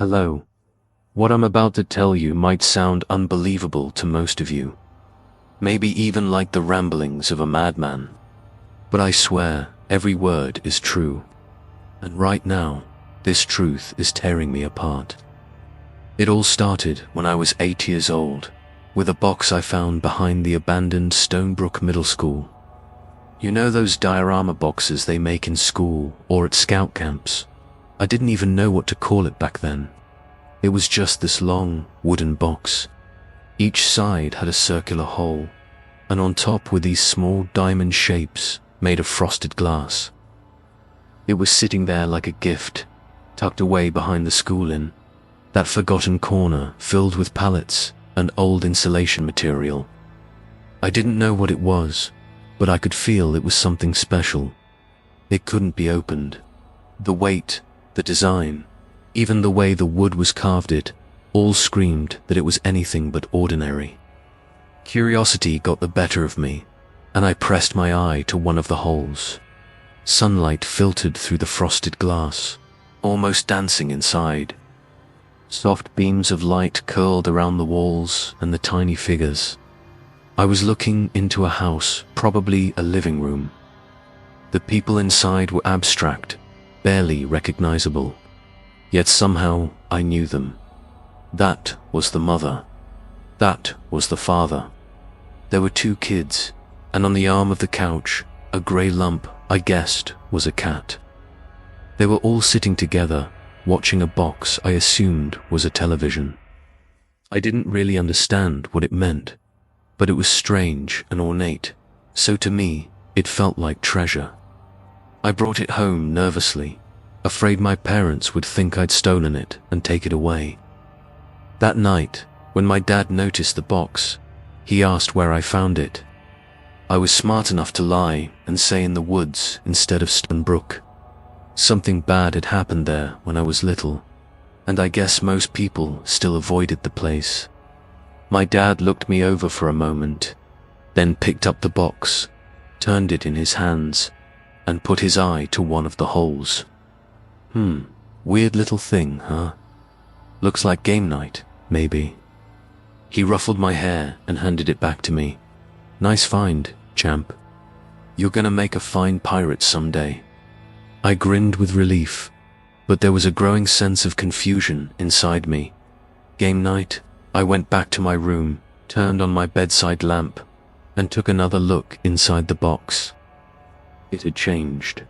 Hello. What I'm about to tell you might sound unbelievable to most of you. Maybe even like the ramblings of a madman. But I swear, every word is true. And right now, this truth is tearing me apart. It all started when I was 8 years old, with a box I found behind the abandoned Stonebrook Middle School. You know those diorama boxes they make in school or at scout camps? I didn't even know what to call it back then. It was just this long, wooden box. Each side had a circular hole, and on top were these small diamond shapes made of frosted glass. It was sitting there like a gift, tucked away behind the school in that forgotten corner filled with pallets and old insulation material. I didn't know what it was, but I could feel it was something special. It couldn't be opened. The weight, the design, even the way the wood was carved, it all screamed that it was anything but ordinary. Curiosity got the better of me, and I pressed my eye to one of the holes. Sunlight filtered through the frosted glass, almost dancing inside. Soft beams of light curled around the walls and the tiny figures. I was looking into a house, probably a living room. The people inside were abstract, barely recognizable. Yet somehow I knew them. That was the mother. That was the father. There were 2 kids, and on the arm of the couch, a grey lump I guessed was a cat. They were all sitting together, watching a box I assumed was a television. I didn't really understand what it meant, but it was strange and ornate, so to me, it felt like treasure. I brought it home nervously, afraid my parents would think I'd stolen it and take it away. That night, when my dad noticed the box, he asked where I found it. I was smart enough to lie and say in the woods instead of Stonebrook. Something bad had happened there when I was little, and I guess most people still avoided the place. My dad looked me over for a moment, then picked up the box, turned it in his hands, and put his eye to one of the holes. Weird little thing, huh? Looks like game night, maybe. He ruffled my hair and handed it back to me. Nice find, champ. You're gonna make a fine pirate someday. I grinned with relief, but there was a growing sense of confusion inside me. Game night, I went back to my room, turned on my bedside lamp, and took another look inside the box. It had changed.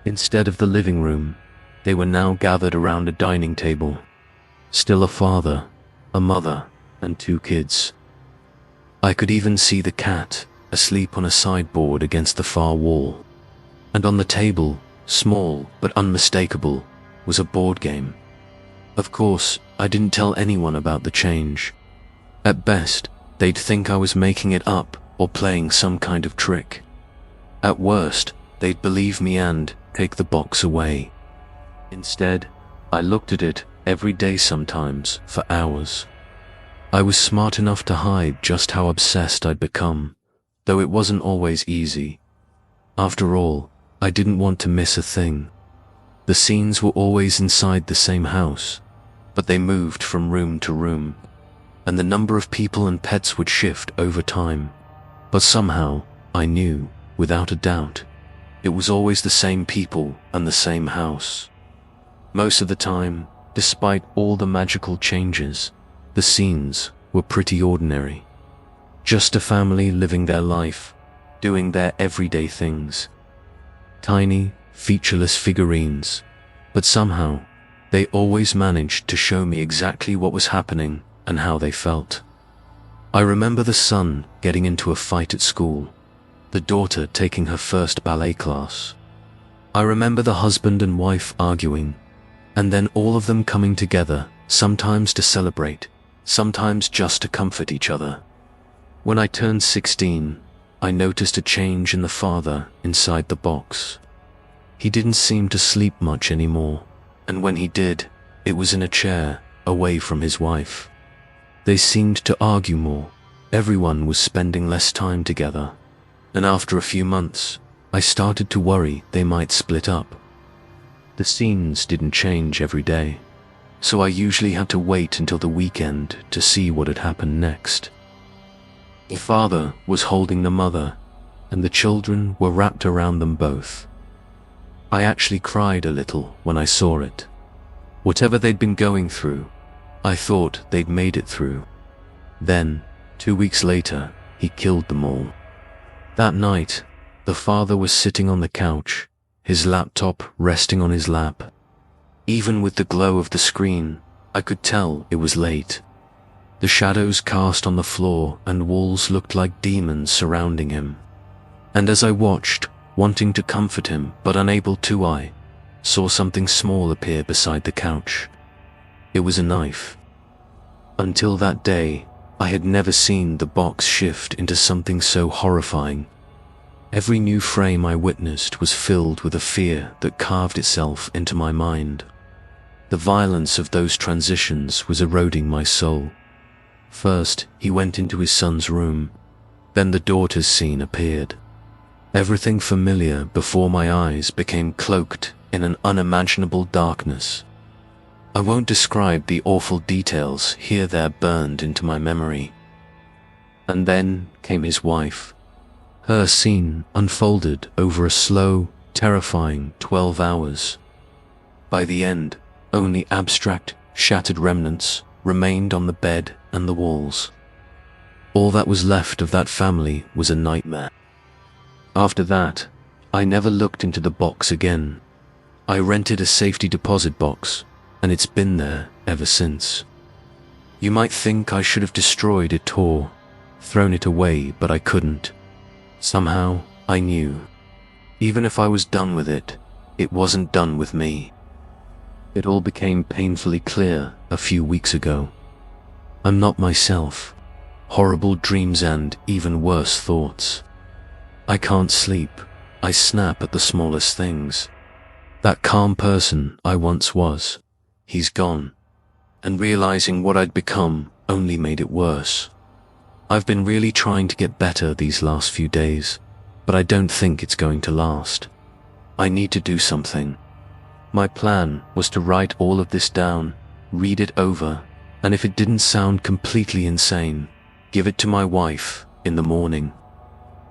Instead of the living room, they were now gathered around a dining table. Still a father, a mother, and 2 kids. I could even see the cat asleep on a sideboard against the far wall. And on the table, small but unmistakable, was a board game. Of course, I didn't tell anyone about the change. At best, they'd think I was making it up or playing some kind of trick. At worst, they'd believe me and take the box away. Instead, I looked at it every day, sometimes for hours. I was smart enough to hide just how obsessed I'd become, though it wasn't always easy. After all, I didn't want to miss a thing. The scenes were always inside the same house, but they moved from room to room, and the number of people and pets would shift over time. But somehow, I knew, without a doubt, it was always the same people and the same house. Most of the time, despite all the magical changes, the scenes were pretty ordinary. Just a family living their life, doing their everyday things. Tiny, featureless figurines, but somehow, they always managed to show me exactly what was happening and how they felt. I remember the son getting into a fight at school, the daughter taking her first ballet class. I remember the husband and wife arguing, and then all of them coming together, sometimes to celebrate, sometimes just to comfort each other. When I turned 16, I noticed a change in the father inside the box. He didn't seem to sleep much anymore, and when he did, it was in a chair, away from his wife. They seemed to argue more. Everyone was spending less time together, and after a few months, I started to worry they might split up. The scenes didn't change every day, so I usually had to wait until the weekend to see what had happened next. The father was holding the mother, and the children were wrapped around them both. I actually cried a little when I saw it. Whatever they'd been going through, I thought they'd made it through. Then, 2 weeks later, he killed them all. That night, the father was sitting on the couch, his laptop resting on his lap. Even with the glow of the screen, I could tell it was late. The shadows cast on the floor and walls looked like demons surrounding him. And as I watched, wanting to comfort him but unable to, I saw something small appear beside the couch. It was a knife. Until that day, I had never seen the box shift into something so horrifying. Every new frame I witnessed was filled with a fear that carved itself into my mind. The violence of those transitions was eroding my soul. First, he went into his son's room. Then the daughter's scene appeared. Everything familiar before my eyes became cloaked in an unimaginable darkness. I won't describe the awful details here there burned into my memory. And then came his wife. Her scene unfolded over a slow, terrifying 12 hours. By the end, only abstract, shattered remnants remained on the bed and the walls. All that was left of that family was a nightmare. After that, I never looked into the box again. I rented a safety deposit box, and it's been there ever since. You might think I should have destroyed it or thrown it away, but I couldn't. Somehow, I knew. Even if I was done with it, it wasn't done with me. It all became painfully clear a few weeks ago. I'm not myself. Horrible dreams and even worse thoughts. I can't sleep. I snap at the smallest things. That calm person I once was, he's gone. And realizing what I'd become only made it worse. I've been really trying to get better these last few days, but I don't think it's going to last. I need to do something. My plan was to write all of this down, read it over, and if it didn't sound completely insane, give it to my wife in the morning.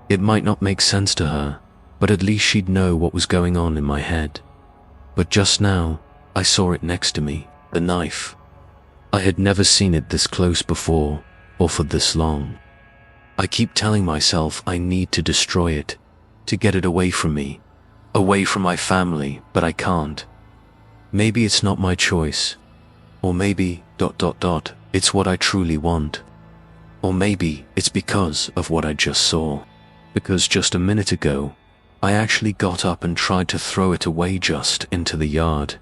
It might not make sense to her, but at least she'd know what was going on in my head. But just now, I saw it next to me, the knife. I had never seen it this close before, or for this long. I keep telling myself I need to destroy it, to get it away from me, away from my family, but I can't. Maybe it's not my choice. Or maybe, it's what I truly want. Or maybe it's because of what I just saw. Because just a minute ago, I actually got up and tried to throw it away just into the yard.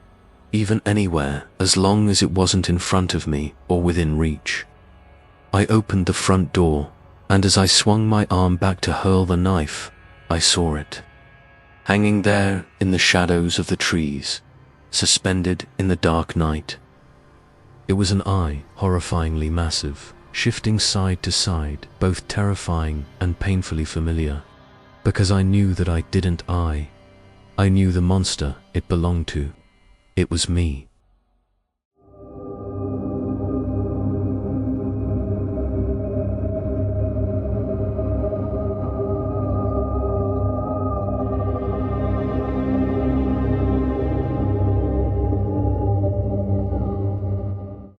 Even anywhere, as long as it wasn't in front of me or within reach. I opened the front door, and as I swung my arm back to hurl the knife, I saw it. Hanging there in the shadows of the trees, suspended in the dark night. It was an eye, horrifyingly massive, shifting side to side, both terrifying and painfully familiar. Because I knew that I didn't I knew the monster it belonged to. It was me.